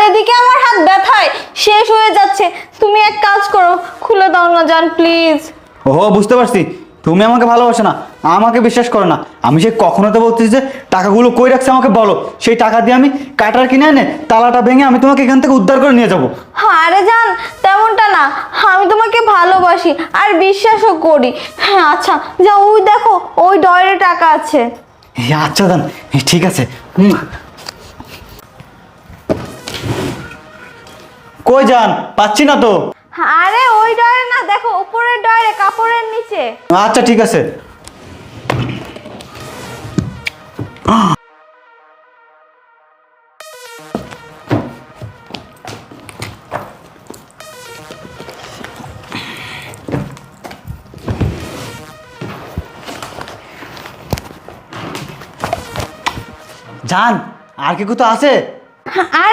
এদিকে আমার হাত ব্যথায় শেষ হয়ে যাচ্ছে। তুমি এক কাজ করো, খুলে দাও না জান প্লিজ। ও বুঝতে পারছি, তুমি আমাকে ভালোবাসো না, আমাকে বিশ্বাস করো না। আমি সে কখনো তো বলতেছি যে টাকাগুলো কই রাখছে আমাকে বলো, সেই টাকা দিয়ে আমি কাটার কিনে এনে তালাটা ভেঙে আমি তোমাকে এখান থেকে উদ্ধার করে নিয়ে যাবো। আরে জান তেমনটা না, আমি তোমাকে ভালোবাসি আর বিশ্বাসও করি। হ্যাঁ আচ্ছা যা, ওই দেখো ওই ডয়ারে টাকা আছে। আচ্ছা দান, ঠিক আছে। কই যান, পাচ্ছি না তো। আরে ওই ডয়ারে না, দেখো উপরের ডয়ারে, কাপড়ের নিচে। আচ্ছা ঠিক আছে। জান আর কি কোথাও আছে? আরে